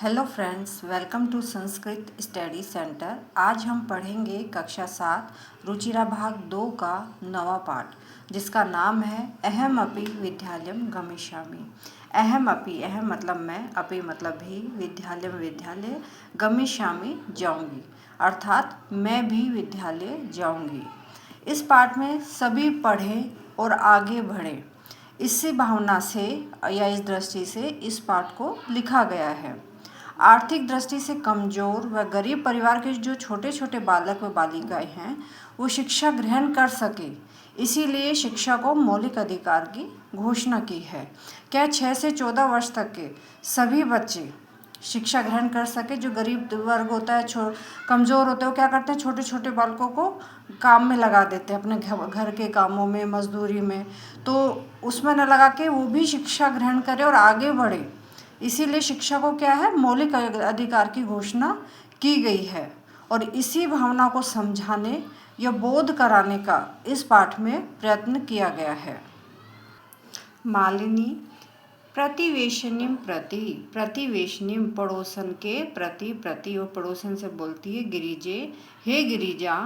Hello friends, welcome to Sanskrit study centre. आज हम पढ़ेंगे कक्षा 7 रुचिरा भाग 2 का नवा पाठ, जिसका नाम है अहम अपि विद्यालयम गमिष्यामि। अहम अपि, अहम मतलब मैं, अपि मतलब भी, विद्यालयम विद्यालय, गमिष्यामि जाऊंगी, अर्थात मैं भी विद्यालय जाऊंगी। इस पाठ में सभी पढ़ें और आगे बढ़ें, इसी भावना से या इस दृष्टि से इस पाठ को लिखा गया है। आर्थिक दृष्टि से कमजोर व गरीब परिवार के जो छोटे छोटे बालक व बालिकाएं हैं, वो शिक्षा ग्रहण कर सके, इसीलिए शिक्षा को मौलिक अधिकार की घोषणा की है। क्या 6 से 14 वर्ष तक के सभी बच्चे शिक्षा ग्रहण कर सके। जो गरीब वर्ग होता है, कमज़ोर होते हैं, वो क्या करते हैं, छोटे छोटे बालकों को काम में लगा देते हैं, अपने घर के कामों में, मजदूरी में, तो उसमें न लगा के वो भी शिक्षा ग्रहण करें और आगे बढ़े। इसीलिए शिक्षा को क्या है, मौलिक अधिकार की घोषणा की गई है। और इसी भावना को समझाने या बोध कराने का इस पाठ में प्रयत्न किया गया है। मालिनी प्रतिवेशनीम प्रति, प्रतिवेशनीम पड़ोसन के प्रति, प्रति वो पड़ोसन से बोलती है। गिरिजे, हे गिरिजा,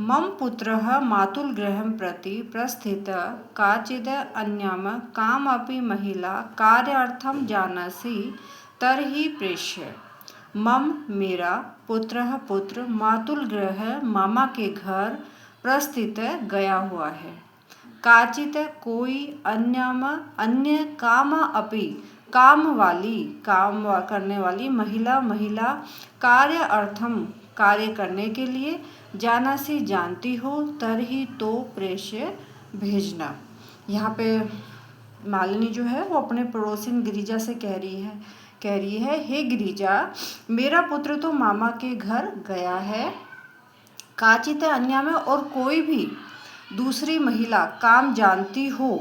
मम पुत्रः मातुलगृहं प्रति प्रस्थितः काचिद् अन्यां कामपि महिला कार्यार्थं जानासि तर्हि प्रेष्य। मम मेरा पुत्र मातुलगृह मामा के घर प्रस्थित गया हुआ है। काचित कोई अन्य काम अपि, काम वाली, काम करने वाली, महिला कार्य अर्थम, कार्य करने के लिए, जाना से जानती हो, तरही तो प्रेष्य, भेजना। यहाँ पे मालिनी जो है वो अपने पड़ोसिन गिरिजा से कह रही है, हे गिरिजा, मेरा पुत्र तो मामा के घर गया है। काचित अन्य में, और कोई भी दूसरी महिला काम जानती हो,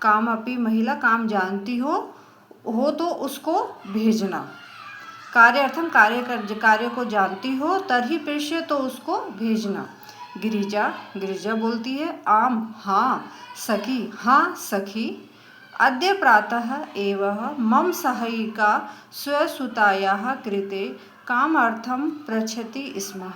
काम अपी महिला काम जानती हो तो उसको भेजना। कार्य अर्थम, कार्य को जानती हो, तरही प्रेष्य, तो उसको भेजना। गिरिजा बोलती है, आम, हाँ सखी, हाँ सखी, अद्य प्रातः एव मम सहायिका स्वसुतायाः कृते कामार्थं पृच्छति स्म।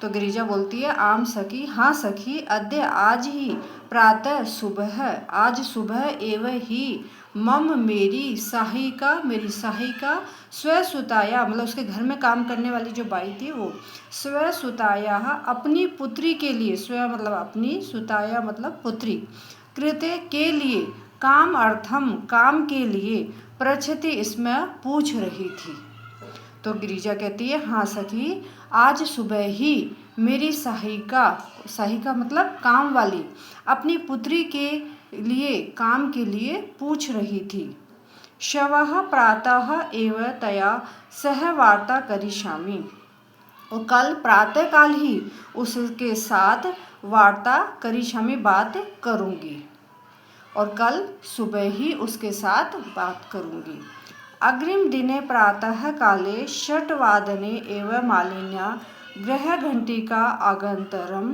तो गिरिजा बोलती है, आम सखी, हाँ सखी, अद्य आज ही, प्रातः सुबह, आज सुबह एवं ही, मम मेरी सहायिका स्वसुताया, मतलब उसके घर में काम करने वाली जो बाई थी वो, स्वसुताया अपनी पुत्री के लिए, स्व मतलब अपनी, सुताया मतलब पुत्री, कृते के लिए, काम अर्थम काम के लिए, पृच्छति इसमें पूछ रही थी। तो गिरिजा कहती है, हाँ सखी, आज सुबह ही मेरी सहायिका मतलब काम वाली, अपनी पुत्री के लिए, काम के लिए पूछ रही थी। शवः प्रातः एव तया सह वार्ता करिष्यामि, और कल प्रातःकाल ही उसके साथ वार्ता करिष्यामि, बात करूँगी, और कल सुबह ही उसके साथ बात करूँगी। अग्रिम दिने प्रातः काले 6:00 एव मालिन्या गृहघंटिका आगन्तरं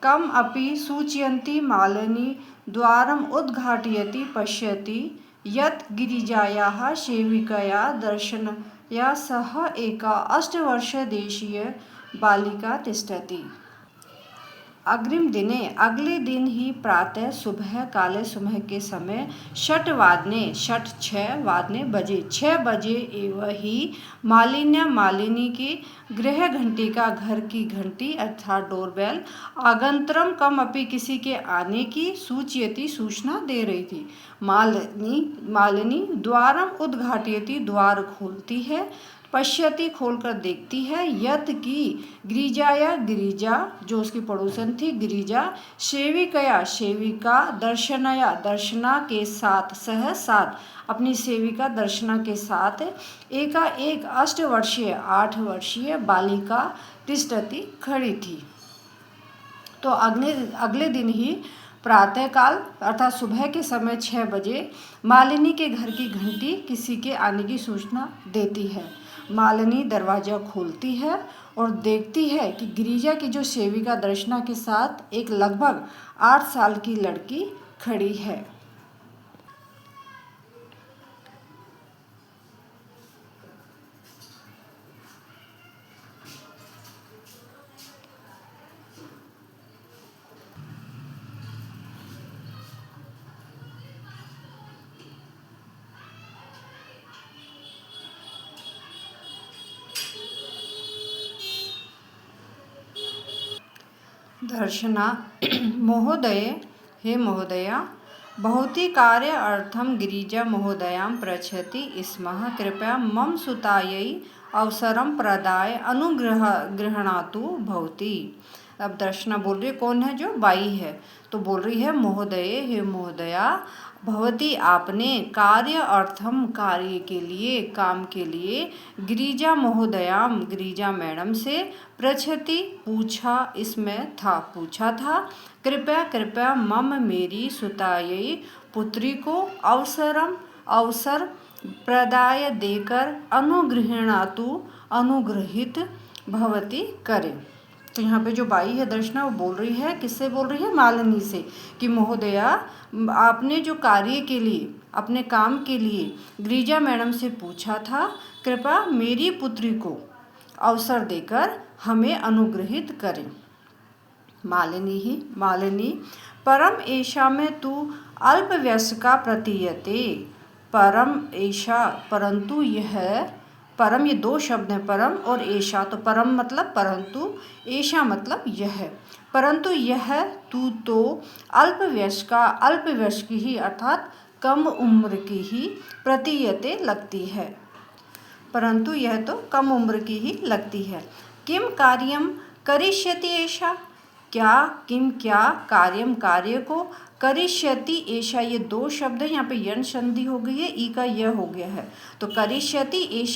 कम अपि सूचयन्ती मालिनी द्वारम् उद्घाटयति पश्यति यत् गिरिजायाः सेविकया दर्शनया सह एका 8-वर्षदेशीय बालिका तिष्ठति। अग्रिम दिने, अगले दिन ही, प्रातः सुबह काले, सुबह के समय, 6 बजे, 6 बजे एवं ही, मालिनी की गृह घंटिका, घर की घंटी अर्थात डोरबेल, आगंतरम कम अपी किसी के आने की, सूचयति सूचना दे रही थी। मालिनी द्वारम उद्घाटयति, द्वार खोलती है, पश्यति खोलकर देखती है, यत की गिरिजा जो उसकी पड़ोसन थी, गिरिजा, सेविका, दर्शना के साथ, सह साथ, अपनी सेविका दर्शना के साथ, एक 8 वर्षीय बालिका तिष्ठति, खड़ी थी। तो अगले दिन ही प्रातःकाल अर्थात सुबह के समय 6 बजे मालिनी के घर की घंटी किसी के आने की सूचना देती है। मालिनी दरवाज़ा खोलती है और देखती है कि गिरिजा की जो सेविका दर्शना के साथ एक लगभग 8 साल की लड़की खड़ी है। दर्शना महोदय, हे महोदया, भवती कार्य अर्थम गिरिजा महोदयां पृच्छति स्मः, कृपया मम सुतायै अवसरम प्रदाय गृह्णातु भवती। अब दर्शना बोल रही है, कौन है? जो बाई है। तो बोल रही है, महोदय, हे महोदया, भवती आपने कार्य अर्थम कार्य के लिए, काम के लिए, गिरिजा महोदयाम गिरिजा मैडम से, पृच्छति पूछा, इसमें था पूछा था, कृपया कृपया मम मेरी सुतायै पुत्री को अवसर प्रदाय देकर अनुगृह्णातु अनुग्रहित भवती करे। तो यहाँ पे जो बाई है दर्शना, वो बोल रही है, किससे बोल रही है? मालिनी से, कि महोदया, आपने जो कार्य के लिए, अपने काम के लिए गिरिजा मैडम से पूछा था, कृपया मेरी पुत्री को अवसर देकर हमें अनुग्रहित करें। मालिनी, परम एषा में तू अल्पवयस्का प्रतीयते। परम एषा, परंतु यह, परम ये दो शब्द हैं, परम और एषा। तो परम मतलब परंतु, एषा मतलब यह। परंतु यह तू तो अल्पवयस्क ही अर्थात कम उम्र की ही प्रतीयते लगती है। परंतु यह तो कम उम्र की ही लगती है। किम कार्यम करिष्यति एषा, क्या कार्यम कार्य को, करिष्यति एषा, ये दो शब्द है, यहाँ पे यन संधि हो गई है, ई का यह हो गया है। तो करिष्यति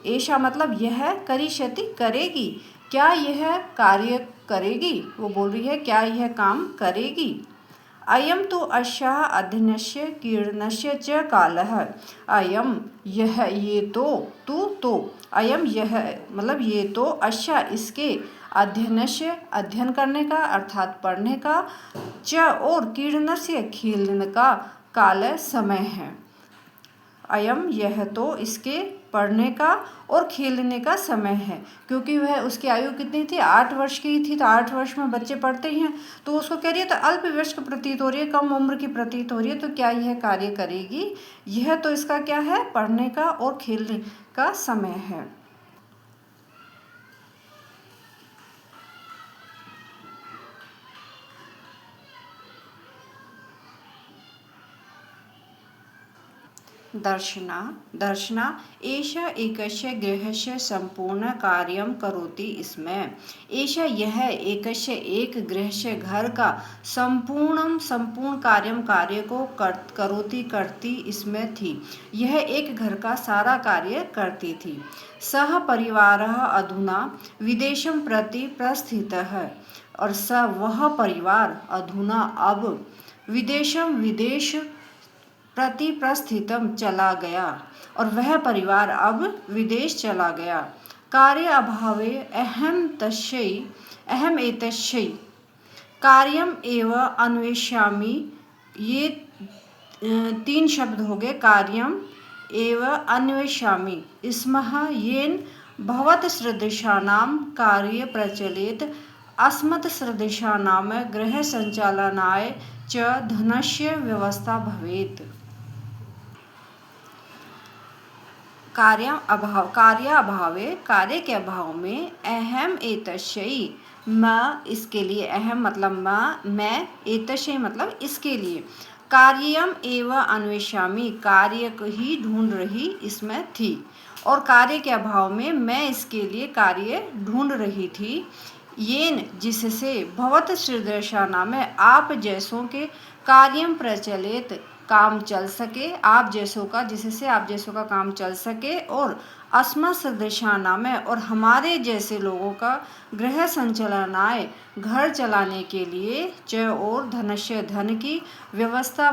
एषा मतलब यह, करिष्यति करेगी, क्या यह कार्य करेगी? वो बोल रही है, क्या यह काम करेगी? अयम तो अस्याः अध्ययनस्य कीर्णस्य च कालः। अयम यह, ये तो अयम यह मतलब ये तो, अस्या इसके, अध्ययनस्य अध्ययन करने का अर्थात पढ़ने का, च और कीर्णस्य खेलने का, काल समय है। अयम यह तो इसके पढ़ने का और खेलने का समय है, क्योंकि वह, उसकी आयु कितनी थी? 8 वर्ष की थी। तो 8 वर्ष में बच्चे पढ़ते ही हैं, तो उसको कह रही है, तो अल्पवयस्क प्रतीत हो रही है, कम उम्र की प्रतीत हो रही है। तो क्या यह कार्य करेगी? यह तो इसका क्या है? पढ़ने का और खेलने का समय है। दर्शना एषा एकस्य गृहस्य संपूर्ण कार्यं करोति स्म। एषा यह, एकस्य एक, गृहस्य घर का, संपूर्ण कार्य को करोति करती इसमें थी। यह एक घर का सारा कार्य करती थी। सह परिवारः अधुना विदेशं प्रति प्रस्थितः, और वह परिवार अधुना अब विदेश प्रति प्रस्थितम चला गया, और वह परिवार अब विदेश चला गया। कार्य अभावे अहम एतस्यै कार्यम एव अन्वेष्यामि। ये 3 शब्द हो गए, कार्यम एव अन्वेष्यामि स्मः, येन भवत्सदृशानां कार्य प्रचलेत, अस्मत्सदृशानां गृह संचालनाय च धनस्य व्यवस्था भवेत्। कार्य अभावे, कार्य के अभाव में, अहम एतस्यै, मैं इसके लिए, अहम मतलब मैं, एतस्यै मतलब इसके लिए, कार्यम एव अन्वेष्यामि, कार्य को ही ढूंढ रही इसमें थी, और कार्य के अभाव में मैं इसके लिए कार्य ढूंढ रही थी। येन जिससे, भवत्सदृशानां में आप जैसों के, कार्यम प्रचलित काम चल सके, आप जैसों का, जिससे आप जैसों का काम चल सके, और अस्मत्सदृशानां में, और हमारे जैसे लोगों का, गृह संचालनाय घर चलाने के लिए, च और धनस्य धन की, व्यवस्था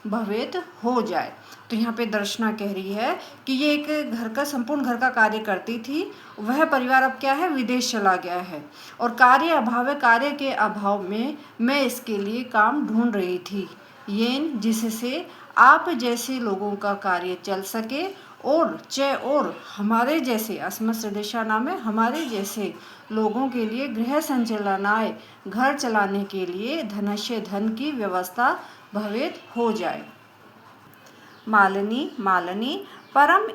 भवेत हो जाए। तो यहाँ पे दर्शना कह रही है कि ये एक घर का, संपूर्ण घर का कार्य करती थी, वह परिवार अब क्या है? विदेश चला गया है, और कार्य के अभाव में मैं इसके लिए काम ढूंढ रही थी। येन जिससे आप जैसे लोगों का कार्य चल सके, और और हमारे जैसे, अस्मत्सदृशानां में हमारे जैसे लोगों के लिए, गृह संचालनाय घर चलाने के लिए, धनस्य धन की व्यवस्था भवेत हो जाए। मालिनी, परम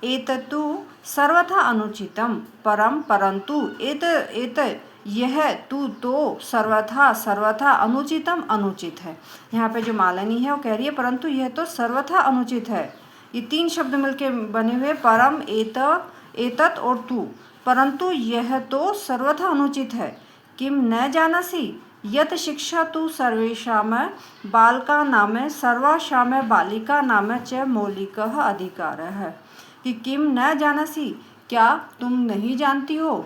एतत्तु सर्वथा अनुचितम। परंतु यह तू तो सर्वथा सर्वथा अनुचितम अनुचित है। यहाँ पे जो मालिनी है वो कह रही है परंतु यह तो सर्वथा अनुचित है। ये 3 शब्द मिलके बने हुए परम, एतत् और तू। परंतु यह तो सर्वथा अनुचित है। किम न जानसि यत शिक्षा तु सर्वेषां बालकानां सर्वासां बालिकानां च मौलिकः अधिकारः। कि किम न जानसि, क्या तुम नहीं जानती हो,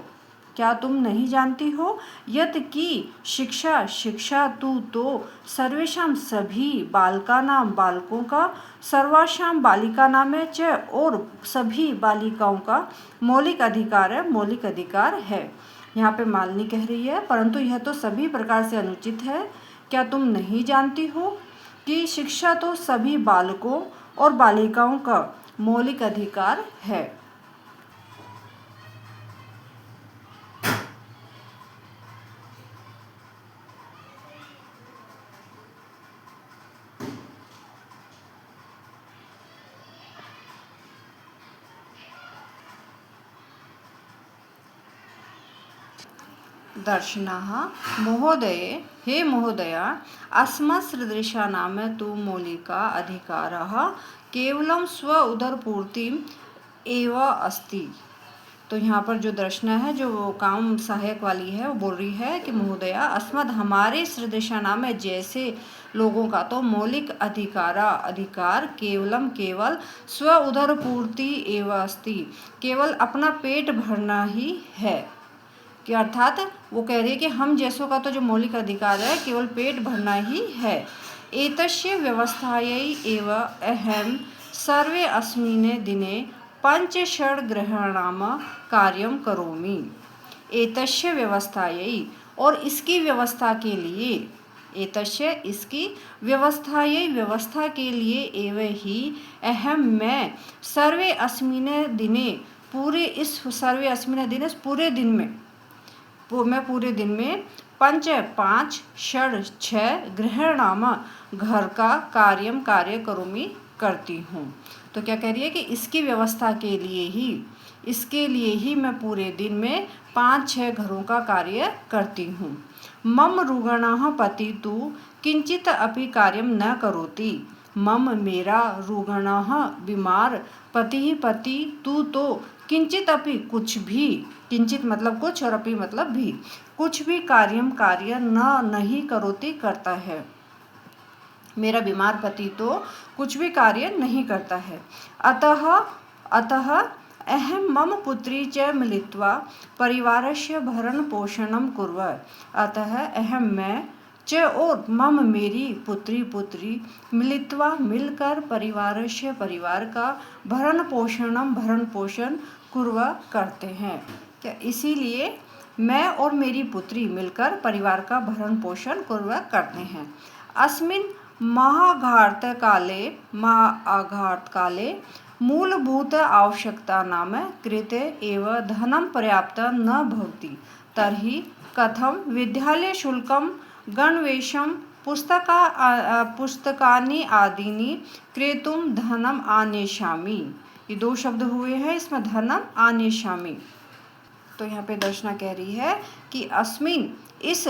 क्या तुम नहीं जानती हो, यत की शिक्षा, शिक्षा तू तो सर्वेषां सभी बालकानां बालकों का, सर्वासां बालिकानां च और सभी बालिकाओं का मौलिक अधिकार है, मौलिक अधिकार है। यहाँ पे मालिनी कह रही है परंतु यह तो सभी प्रकार से अनुचित है। क्या तुम नहीं जानती हो कि शिक्षा तो सभी बालकों और बालिकाओं का मौलिक अधिकार है। दर्शनः महोदये, हे महोदया, अस्मत्सदृशानां तु मौलिका अधिकारः केवलं स्व उदरपूर्तिम् एव अस्ति। तो यहाँ पर जो दर्शना है, जो काम सहायक वाली है, वो बोल रही है कि महोदया, अस्मद हमारे सदृशानाम में जैसे लोगों का तो मौलिक अधिकार केवलम केवल स्व उदरपूर्ति एव अस्ति, केवल अपना पेट भरना ही है। कि अर्थात वो कह रही है कि हम जैसों का तो जो मौलिक अधिकार है केवल पेट भरना ही है। एतस्य व्यवस्थायै एव अहम सर्वे अस्मिन् दिने पंचषड्ग्रहाणां कार्यं करोमि। एतस्य व्यवस्थायै, और इसकी व्यवस्था के लिए, एतस्य इसकी व्यवस्थायै व्यवस्था के लिए, एव ही अहम मैं सर्वे अस्मिन् दिने पूरे इस सर्वे अस्मिन् दिने पूरे दिन में, मैं पूरे दिन में 5 षड 6 ग्रहणाम घर का कार्य करूँगी करती हूँ। तो क्या कह रही है कि इसकी व्यवस्था के लिए ही, इसके लिए ही मैं पूरे दिन में 5-6 घरों का कार्य करती हूँ। मम रुगणः पति तु किंचित अपि कार्यम न करोति। मम मेरा, रुगणः बीमार, पति तू तो किंचित अपि कुछ भी, किंचित मतलब कुछ और अपि मतलब भी, कुछ भी कार्य नहीं करोति करता है। मेरा बीमार पति तो कुछ भी कार्य नहीं करता है। अतः अहम मम पुत्री च मिलित्वा परिवारस्य भरण पोषणं कुर्वः। अतः अहम मैं च और मम मेरी पुत्री मिलित्वा मिलकर परिवारस्य परिवार का भरण पोषण कुर्वः करते हैं। क्या इसीलिए मैं और मेरी पुत्री मिलकर परिवार का भरण पोषण कुर्वः करते हैं। अस्मिन् महाघातकाले मूलभूत आवश्यकतानां कृते एव धनं पर्याप्तं न भवति, तर्हि कथं विद्यालयशुल्कं, गणवेशं, पुस्तकानि आदीनि क्रेतुं धनम् आनेष्यामि। ये 2 शब्द हुए हैं इसमें, धनम आनेष्यामि। तो यहाँ पे दर्शना कह रही है कि अस्मिन, इस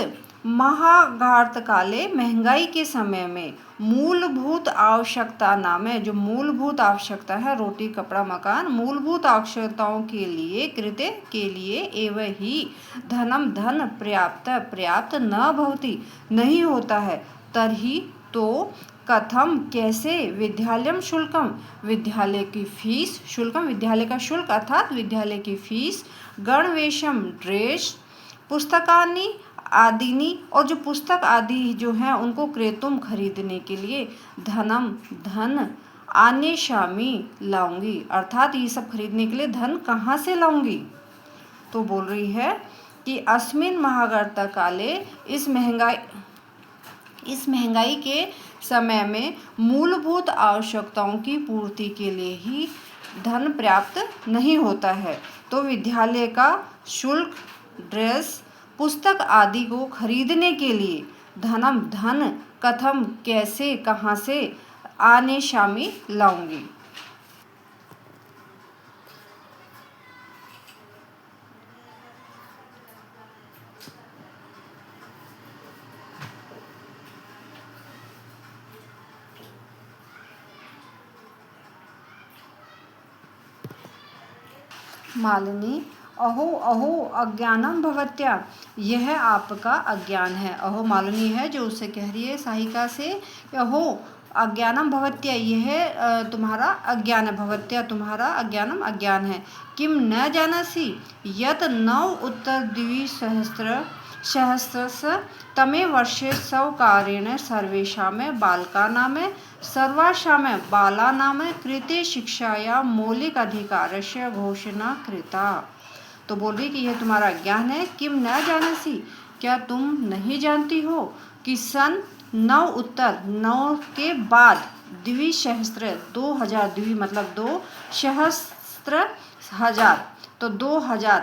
महाघातकाले, महंगाई के समय में, मूलभूत आवश्यकता नामे, जो मूलभूत आवश्यकता है, रोटी कपड़ा मकान, मूलभूत आवश्यकताओं के लिए, कृत्य के लिए, एव ही धनम धन पर्याप्त न भवति नहीं होता है, तर्हि तो कथम कैसे, विद्यालयम शुल्कम विद्यालय की फीस, शुल्कम विद्यालय का शुल्क अर्थात विद्यालय की फीस, गणवेशम ड्रेस, पुस्तकानि आदिनी और जो पुस्तक आदि जो हैं उनको क्रेतुम खरीदने के लिए, धन आनेष्यामि लाऊंगी, अर्थात ये सब खरीदने के लिए धन कहाँ से लाऊंगी। तो बोल रही है कि अस्मिन महाघातकाले, इस महंगाई के समय में मूलभूत आवश्यकताओं की पूर्ति के लिए ही धन पर्याप्त नहीं होता है, तो विद्यालय का शुल्क, ड्रेस, पुस्तक आदि को खरीदने के लिए धन कथम कैसे, कहाँ से, आनेष्यामि लाऊंगी। मालिनी, अहो अहो अज्ञानम भवत्या, यह आपका अज्ञान है। अहो मालिनी है जो उससे कह रही है साहिका से, अहो अज्ञानम भवत्या, यह तुम्हारा अज्ञान है। भवत्या तुम्हारा, अज्ञानम अज्ञान है। किम न जानासि यत 9 उत्तर द्विसहस्रस्य तमे वर्षे स्वकारेण सर्वेषां बालकानां सर्वासां बालानां कृते शिक्षाया मौलिक अधिकारस्य घोषणा कृता। तो बोल रही कि यह तुम्हारा ज्ञान है। किम न जानासी, क्या तुम नहीं जानती हो कि सन 9 उत्तर 9 के बाद द्विसहस्त्र 2000, द्वि मतलब 2, सहस्त्र हजार, तो 2000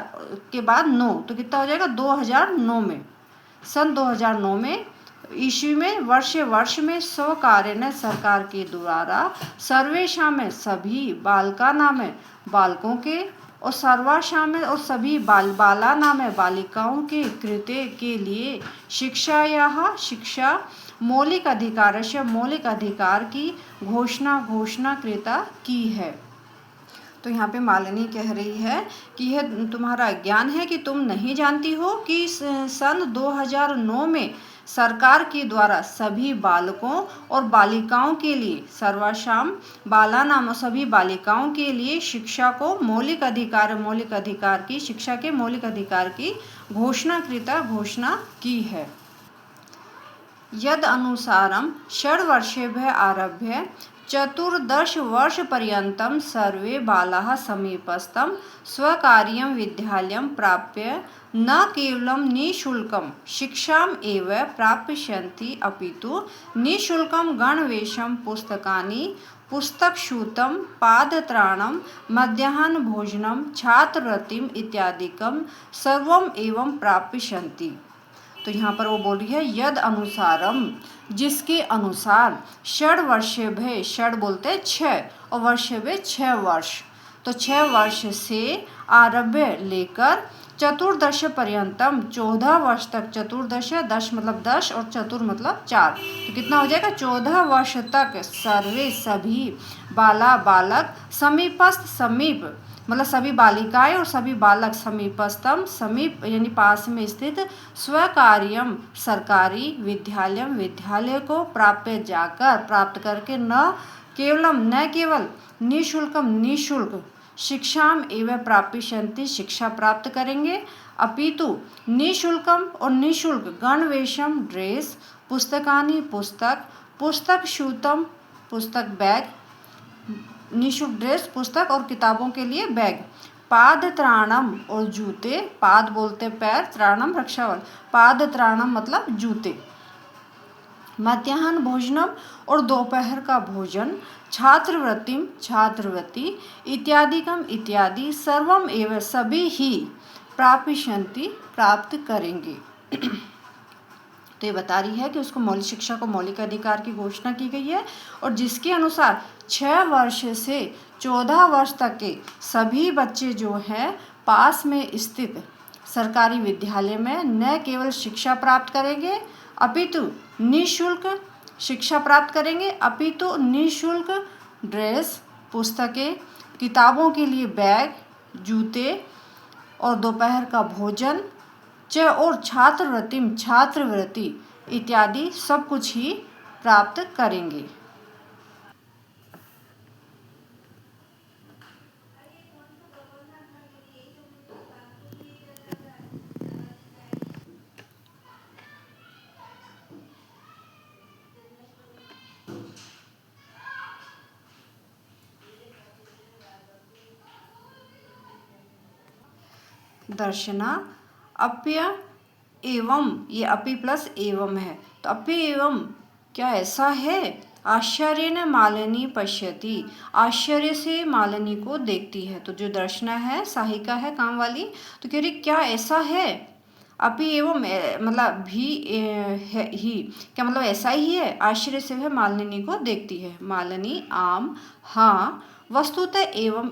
के बाद 9 तो कितना हो जाएगा 2009 में, सन 2009 में ईस्वी में वर्ष में स्वकार्य ने सरकार के द्वारा सर्वेशा में सभी बालकाना में बालकों के और सर्वाशा में और सभी बालाना में बालिकाओं के कृत्य के लिए शिक्षा मौलिक अधिकार से मौलिक अधिकार की घोषणा कृता की है। तो यहाँ पे मालिनी कह रही है कि यह तुम्हारा ज्ञान है कि तुम नहीं जानती हो कि सन 2009 में सरकार के द्वारा सभी बालकों और बालिकाओं के लिए सर्वासाम बालानाम सभी बालिकाओं के लिए शिक्षा को मौलिक अधिकार की शिक्षा के मौलिक अधिकार की घोषणा की है। यद अनुसारम षड्वर्षेभ्यः आरभ्य 14 वर्षपर्यन्तं सर्वे बालाः समीपस्थं स्वकार्यं विद्यालयं प्राप्य न केवलं निःशुल्कं शिक्षाम् एव प्राप्स्यन्ति अपितु निःशुल्कं गणवेशं पुस्तकानि पुस्तकशूतं पादत्राणं मध्याह्नभोजनं छात्रवृत्तिम् इत्यादिकं सर्वम् एवं प्राप्स्यन्ति। तो यहाँ पर वो बोल रही है यद अनुसारम, जिसके अनुसार षड्वर्षेभ्यः, षड बोलते 6 और वर्षेभ्यः 6 वर्ष, तो 6 वर्ष से आरभ्य लेकर 14 पर्यंतम 14 वर्ष तक, 14 10 मतलब 10 और चतुर मतलब 4, तो कितना हो जाएगा 14 वर्ष तक सर्वे सभी बाला बालक समीपस्थ समीप मतलब सभी बालिकाएं और सभी बालक समीपस्थम समीप यानी पास में स्थित स्वकार्यम सरकारी विद्यालय को प्राप्त करके न केवल निःशुल्कम निःशुल्क शिक्षाम एवं प्राप्स्यन्ति शिक्षा प्राप्त करेंगे, अपितु निःशुल्कम और निःशुल्क गणवेशम ड्रेस पुस्तकानि पुस्तक शूतम पुस्तक बैग, निःशुल्क ड्रेस पुस्तक और किताबों के लिए बैग, पाद त्राणम और जूते, पाद बोलते पैर, त्राणम रक्षावल, पाद त्राणम मतलब जूते, मध्याह्न भोजनम और दोपहर का भोजन, छात्रवृत्ति इत्यादि सर्वम एवं सभी ही प्राप्स्यन्ति प्राप्त करेंगे। तो ये बता रही है कि उसको मौलिक शिक्षा को मौलिक अधिकार की घोषणा की गई है और जिसके अनुसार 6 वर्ष से 14 वर्ष तक के सभी बच्चे जो हैं पास में स्थित सरकारी विद्यालय में न केवल शिक्षा प्राप्त करेंगे अपितु निःशुल्क शिक्षा प्राप्त करेंगे, अपितु निःशुल्क ड्रेस पुस्तकें किताबों के लिए बैग जूते और दोपहर का भोजन और छात्रवृत्ति इत्यादि सब कुछ ही प्राप्त करेंगे। दर्शना अप्य एवं, ये अपि प्लस एवं है, तो अप्य एवं क्या ऐसा है, आश्चर्य न मालिनी पश्यति, आश्चर्य से मालिनी को देखती है। तो जो दर्शना है साहिका है काम वाली, तो कह रही क्या ऐसा है, अपि एवं मतलब भी है ही, क्या मतलब ऐसा ही है, आश्चर्य से वह मालिनी को देखती है। मालिनी आम हाँ, वस्तुतः एवं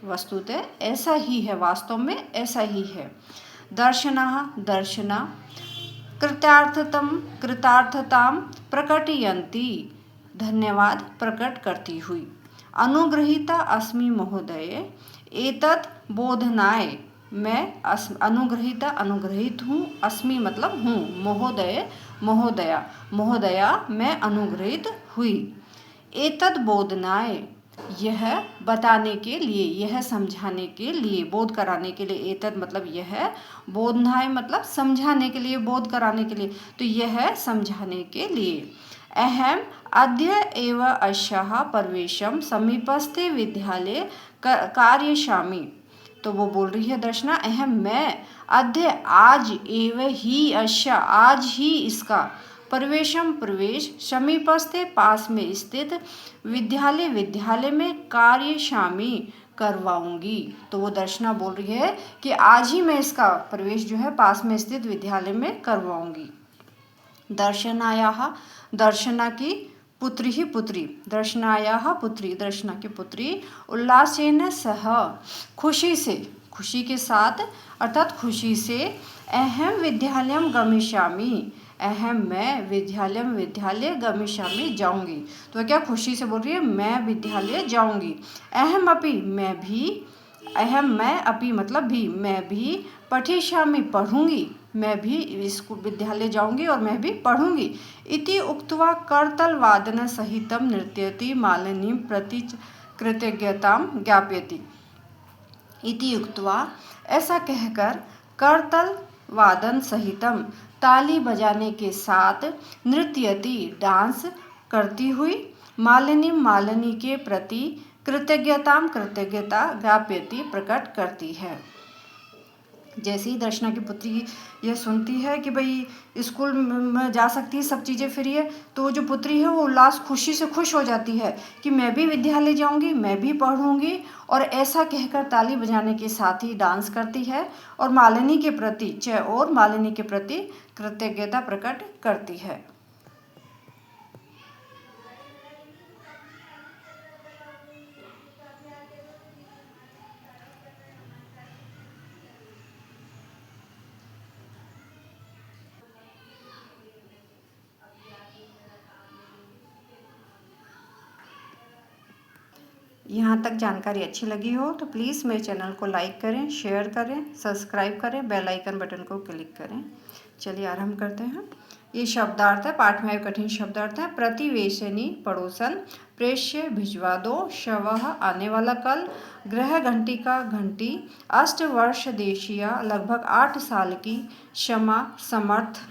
वस्तुतः ऐसा ही है, वास्तव में ऐसा ही है। दर्शना कृतार्थताम प्रकटयन्ति, धन्यवाद प्रकट करती हुई। अनुगृहीता अस्मि महोदय, एतत् बोधनाय, मैं अनुगृहीता अनुगृहित हूँ, अस्मि मतलब हूँ, महोदय महोदया महोदया मैं अनुगृहित हुई, एतत् बोधनाय यह बताने के लिए, यह समझाने के लिए, बोध कराने के लिए, एतत् मतलब यह, बोधनाय मतलब समझाने के लिए, बोध कराने के लिए, तो यह समझाने के लिए। अहम अद्य एव अस्याः प्रवेशम समीपस्थे विद्यालये कारयिष्यामि, तो वो बोल रही है दर्शना, अहम मैं, अद्य आज, एव ही, अस्या आज ही इसका, प्रवेशम प्रवेश, समीपस्थे पास में स्थित, विद्यालय विद्यालय में, कारयिष्यामि करवाऊंगी, तो वो दर्शना बोल रही है कि आज ही मैं इसका प्रवेश जो है पास में स्थित विद्यालय में करवाऊंगी। दर्शनायाः, दर्शना की पुत्री ही पुत्री, दर्शनायाः पुत्री, दर्शना की पुत्री, उल्लासेन सह खुशी से, खुशी के साथ अर्थात खुशी से, अहम विद्यालयम गमिष्यामि, अहम मैं, विद्यालयम विद्यालय, गमिष्यामि जाऊंगी, तो क्या खुशी से बोल रही है मैं विद्यालय जाऊंगी। अहम अपि मैं भी, अहम मैं, अपि मतलब भी, मैं भी, पठिष्यामि पढ़ूंगी, मैं भी स्कूल विद्यालय जाऊंगी और मैं भी पढ़ूंगी। इति उक्त्वा करतल वादन सहितम नृत्यति मालिनीं प्रति कृतज्ञतां ज्ञापयति। इति उक्त्वा ऐसा कहकर, करतल वादन सहितम ताली बजाने के साथ, नृत्यति डांस करती हुई, मालिनी मालिनी के प्रति, कृतज्ञताम कृतज्ञता, ज्ञापयति प्रकट करती है। जैसे ही दर्शना की पुत्री यह सुनती है कि भाई स्कूल में जा सकती है, सब चीज़ें फ्री है, तो जो पुत्री है वो उल्लास खुशी से खुश हो जाती है कि मैं भी विद्यालय जाऊंगी, मैं भी पढ़ूंगी, और ऐसा कहकर ताली बजाने के साथ ही डांस करती है और मालिनी के प्रति और मालिनी के प्रति कृतज्ञता प्रकट करती है। यहाँ तक जानकारी अच्छी लगी हो तो प्लीज़ मेरे चैनल को लाइक करें, शेयर करें, सब्सक्राइब करें, बेल आइकन बटन को क्लिक करें। चलिए आरंभ करते हैं। ये शब्दार्थ है, पाठ में कठिन शब्दार्थ है। प्रतिवेशनी पड़ोसन, प्रेष्य भिजवा दो, शवः आने वाला कल, गृह घंटिका घंटी, अष्टवर्ष देशिया लगभग 8 साल की, क्षमा समर्थ,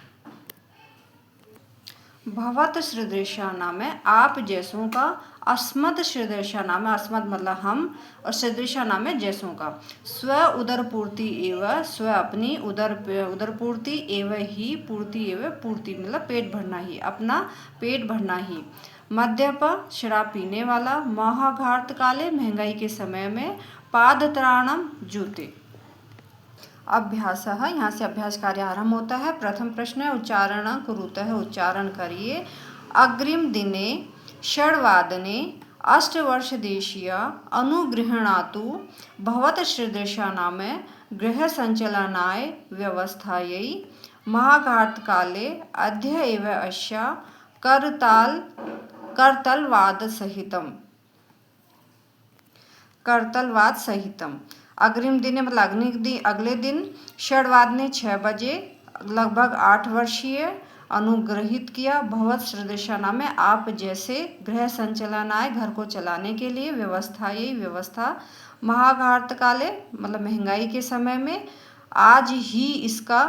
भवत सदृशा नाम है आप जैसों का, अस्मद सदृशा नाम है, अस्मद मतलब हम, और सदृशा नाम है जैसों का, स्व उदर पूर्ति एवं, स्व अपनी, उदर पूर्ति एवं ही, पूर्ति एवं पूर्ति मतलब पेट भरना ही, अपना पेट भरना ही, मद्यप शराब पीने वाला, महाघात काले महंगाई के समय में, पादत्राणम जूते। अभ्यास है, यहाँ से अभ्यास कार्य आरंभ होता है। प्रथम प्रश्न है उच्चारण कुरुतः, उच्चारण करिए। अग्रिम दिने षड्वादने अष्टवर्षदेशीय अनुगृह्णातु भवतसदृशा नाम गृह संचलनाय व्यवस्थायै, महाघातकाले अद्य एव अस्या करतलवाद सहितम। अग्रिम दिन मतलब अगले दिन, षड्वादने 6 बजे, लगभग 8 वर्षीय, अनुग्रहित किया, भवत सदृशा नाम है आप जैसे, गृह संचलनाय घर को चलाने के लिए, व्यवस्था यही व्यवस्था, महाघात काले मतलब महंगाई के समय में, आज ही इसका,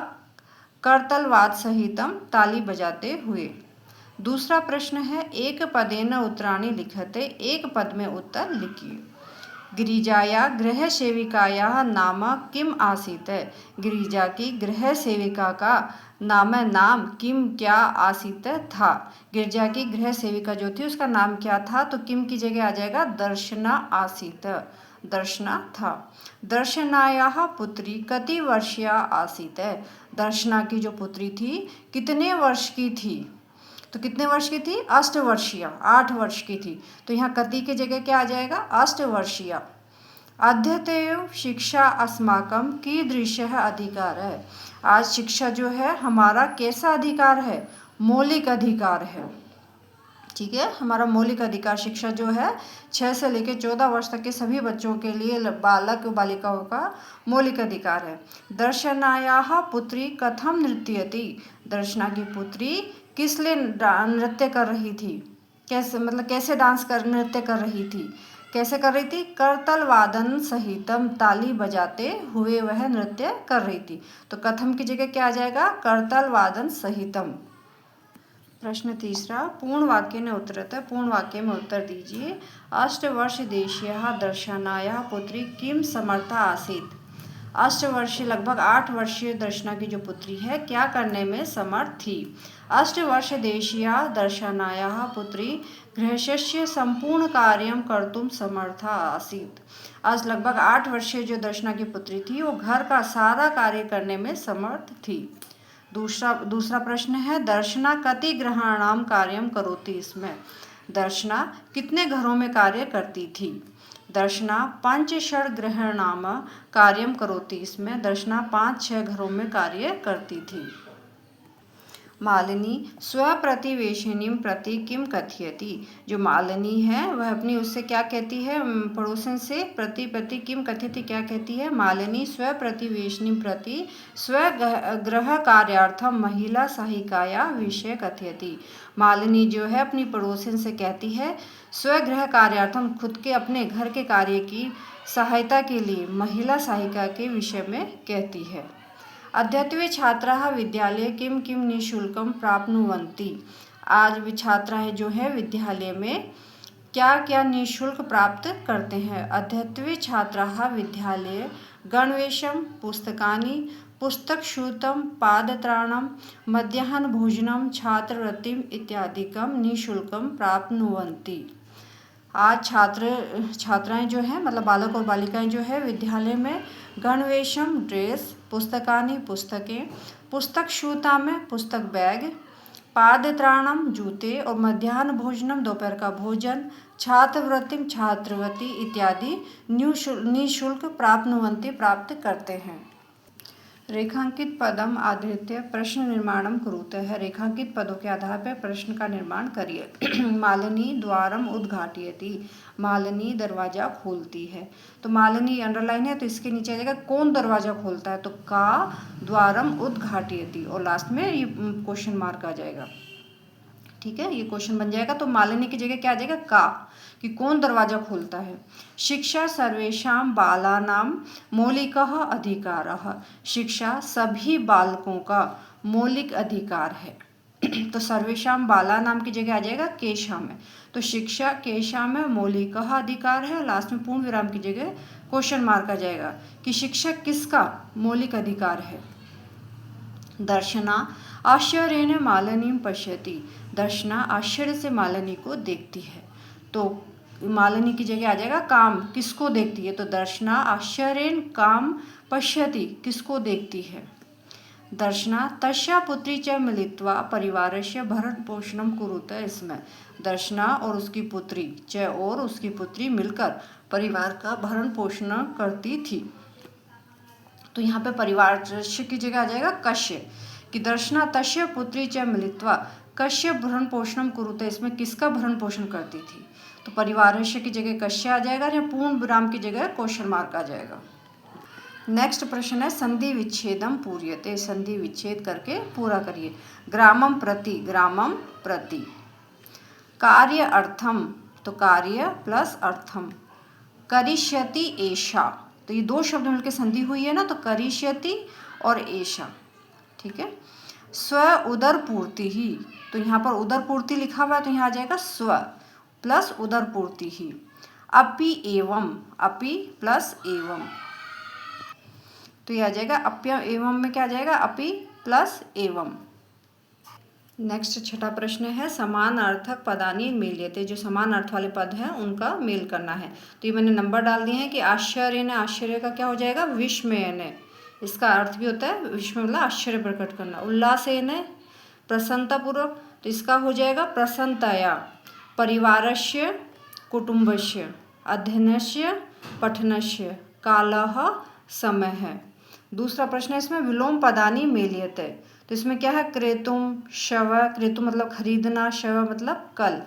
करतलवाद सहितम ताली बजाते हुए। दूसरा प्रश्न है एक पदेन उत्तराणि लिखते, एक पद में उत्तर लिखिए। गिरिजाया गृह सेविकाया नाम किम आसीत, गिरिजा की गृह सेविका का नाम किम क्या आसीत था, गिरिजा की गृह सेविका जो थी उसका नाम क्या था, तो किम की जगह आ जाएगा दर्शना आसीत, दर्शना था। दर्शनायाः पुत्री कति वर्षीया आसीत, दर्शना की जो पुत्री थी कितने वर्ष की थी, तो कितने वर्ष की थी, अष्टवर्षीय 8 वर्ष की थी, तो यहाँ कति की जगह क्या आ जाएगा अष्टवर्षीय। अद्यतेव शिक्षा अस्माकं कीदृशः अधिकार है, आज शिक्षा जो है हमारा कैसा अधिकार है, मौलिक अधिकार है। ठीक है। हमारा मौलिक अधिकार शिक्षा जो है 6 से लेकर 14 वर्ष तक के सभी बच्चों के लिए, बालक बालिकाओं का मौलिक अधिकार है। दर्शनायाः पुत्री कथम नृत्यति, दर्शना की पुत्री किस लिए नृत्य कर रही थी, कैसे मतलब कैसे नृत्य कर रही थी, कैसे कर रही थी, करतल वादन सहितम, ताली बजाते हुए वह नृत्य कर रही थी। तो कथम की जगह क्या आ जाएगा, करतल वादन सहितम। प्रश्न तीसरा, पूर्ण वाक्य ने उत्तरतः, पूर्ण वाक्य में उत्तर दीजिए। अष्टवर्षदेशीयः दर्शनायाः पुत्री किम समर्था आसीत्, अष्टवर्षीय लगभग 8 वर्षीय दर्शना की जो पुत्री है क्या करने में समर्थ थी। अष्टवर्षदेशीया दर्शनायाः पुत्री गृहस्य संपूर्ण कार्यं कर्तुं समर्था आसीत्, आज लगभग 8 वर्षीय जो दर्शना की पुत्री थी वो घर का सारा कार्य करने में समर्थ थी। दूसरा प्रश्न है, दर्शना कति गृहाणाम कार्यम करोति, इसमें दर्शना कितने घरों में कार्य करती थी। दर्शना 5-6 गृहाणाम कार्यम करोति, इसमें दर्शना 5-6 घरों में कार्य करती थी। मालिनी स्वप्रतिवेशिनीं प्रति किम कथयति, जो मालिनी है वह अपनी उससे क्या कहती है, पड़ोसन से प्रति किम कथयति क्या कहती है। मालिनी स्वप्रतिवेशिनीं प्रति स्वगृह कार्यार्थम महिला सहायिकाया विषय कथयति, मालिनी जो है अपनी पड़ोसन से कहती है स्वगृह कार्यार्थम, खुद के अपने घर के कार्य की सहायता के लिए महिला सहायिका के विषय में कहती है। अद्यत्वे छात्राः विद्यालये किं किं निःशुल्कं प्राप्नुवन्ति, आज छात्राएं जो है विद्यालय में क्या क्या निःशुल्क प्राप्त करते हैं। अद्यत्वे छात्राः विद्यालये गणवेशं, पुस्तकानि, पुस्तकशुल्कं, पादत्राणं, मध्याह्नभोजनं, छात्रवृत्तिम् इत्यादिकं निःशुल्कं प्राप्नुवन्ति, आज छात्राएं जो है मतलब बालक और बालिकाएं जो है विद्यालय में गणवेशम ड्रेस, पुस्तकानि पुस्तकें, पुस्तक शूता में पुस्तक बैग, पादत्राणम जूते और मध्याह्न भोजनम दोपहर का भोजन, छात्रवृत्तिम छात्रवृत्ति इत्यादि निःशुल्क प्राप्नुवन्ति प्राप्त करते हैं। रेखांकित पदम आधृत्य प्रश्न निर्माणम कुरुतः, रेखांकित पदों के आधार पर प्रश्न का निर्माण करिए। मालिनी द्वारम उद्घाटयति, मालिनी दरवाजा खोलती है। तो मालिनी अंडरलाइन है तो इसके नीचे आ जाएगा कौन दरवाजा खोलता है, तो का द्वारम उद्घाटयति, और लास्ट में ये क्वेश्चन मार्क आ जाएगा। ठीक है, ये क्वेश्चन बन जाएगा। तो मालिनी की जगह क्या आ जाएगा, का, कि कौन दरवाजा खोलता है। शिक्षा सर्वेषां बालानां मौलिकः अधिकारः, शिक्षा सभी बालकों का मौलिक अधिकार है। तो सर्वेषां बालानां की जगह आ जाएगा केशा में, तो शिक्षा केशा में मौलिकः अधिकार है, लास्ट में पूर्ण विराम की जगह क्वेश्चन मार्क आ जाएगा कि शिक्षा किसका मौलिक अधिकार है। दर्शना आश्चर्येण मालिनीं पश्यति, दर्शना आश्चर्य से मालिनी को देखती है। तो मालिनी की जगह आ जाएगा काम, किसको देखती है, तो दर्शना आश्चर्येण काम पश्यति, किसको देखती है। दर्शना तस्या पुत्री च मिलित्वा परिवारस्य भरण पोषणं कुरुत, इसमें दर्शना और उसकी पुत्री च और उसकी पुत्री मिलकर परिवार का भरण पोषण करती थी। तो यहाँ पे परिवार की जगह आ जाएगा कश्य, कि दर्शना तस्य पुत्री च मिलित्वा कश्य भरण पोषणम कुरुते, इसमें किसका भरण पोषण करती थी। तो परिवारस्य की जगह कश्य आ जाएगा, या पूर्ण विराम की जगह क्वेश्चन मार्क आ जाएगा। नेक्स्ट प्रश्न है संधि विच्छेदम पूर्यते, संधि विच्छेद करके पूरा करिए। ग्रामम प्रति, ग्रामम प्रति, कार्य अर्थम, तो कार्य प्लस अर्थम, करिष्यति एषा, तो ये दो शब्द मिलकर संधि हुई है ना, तो करिष्यति और एषा। ठीक है। स्व उदर पूर्ति ही, तो यहाँ पर उदर पूर्ति लिखा हुआ है, तो यहाँ आ जाएगा स्व प्लस उदर पूर्ति ही। अपि एवं, अपि प्लस एवं, तो यह आ जाएगा अप्य एवं में क्या आ जाएगा, अपि प्लस एवं। नेक्स्ट छठा प्रश्न है समान अर्थक पदानी मेल्यते, जो समान अर्थ वाले पद हैं उनका मेल करना है। तो ये मैंने नंबर डाल दिए हैं कि आश्चर्य ने, आश्चर्य का क्या हो जाएगा, विस्मय ने, इसका अर्थ भी होता है विस्मय मतलब आश्चर्य प्रकट करना। उल्लासेन प्रसन्नतापूर्वक, तो इसका हो जाएगा प्रसन्नतया। परिवारस्य कुटुंबस्य, अध्ययनस्य पठनस्य, कालः समय है। दूसरा प्रश्न है इसमें विलोम पदानी मेल्यते, तो इसमें क्या है क्रेतुम शव, क्रेतुम मतलब खरीदना, शव मतलब कल,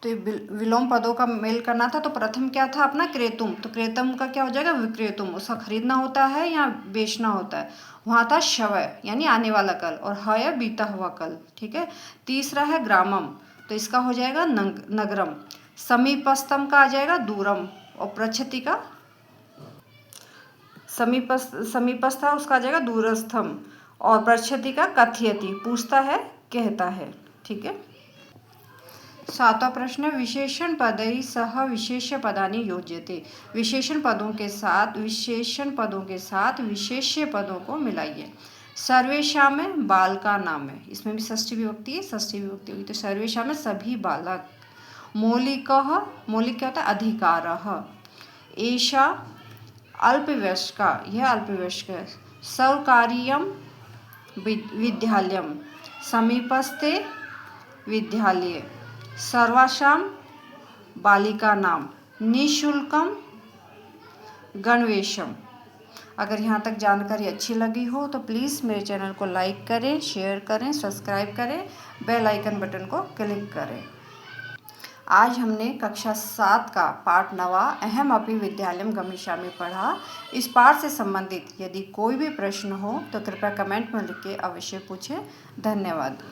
तो ये विलोम पदों का मेल करना था। तो प्रथम क्या था अपना क्रेतुम, तो क्रेतुम का क्या हो जाएगा विक्रेतुम, उसका खरीदना होता है या बेचना होता है। वहाँ था शवय यानी आने वाला कल, और हय बीता हुआ कल, ठीक है। तीसरा है ग्रामम, तो इसका हो जाएगा नगरम। समीपस्थम का आ जाएगा दूरम, और प्रच्छति का समीपस्थ था उसका आ जाएगा दूरस्थम, और प्रच्छति का कथयति, पूछता है कहता है, ठीक है। सातवां प्रश्न, विशेषण पदैः सह विशेष्य पदानि योज्यते। विशेषण पदों के साथ विशेष्य पदों को मिलाइए। सर्वेषां में बाल का नाम है, इसमें भी षष्ठी विभक्ति है, षष्ठी विभक्ति होगी, तो सर्वेषां में सभी बालक। मौलिक क्या होता है अधिकारः। एषा अल्पवयस्का, यह अल्पवयस्क है। सर्वकारीयं विद्यालयं, समीपस्थे विद्यालये। सर्वासां बालिकानां निःशुल्कं गणवेशम। अगर यहाँ तक जानकारी अच्छी लगी हो तो प्लीज़ मेरे चैनल को लाइक करें, शेयर करें, सब्सक्राइब करें, बेल आइकन बटन को क्लिक करें। आज हमने कक्षा 7 का पाठ 9 अहम अपि विद्यालयं गमिष्यामि पढ़ा। इस पाठ से संबंधित यदि कोई भी प्रश्न हो तो कृपया कमेंट में लिख के अवश्य पूछें। धन्यवाद।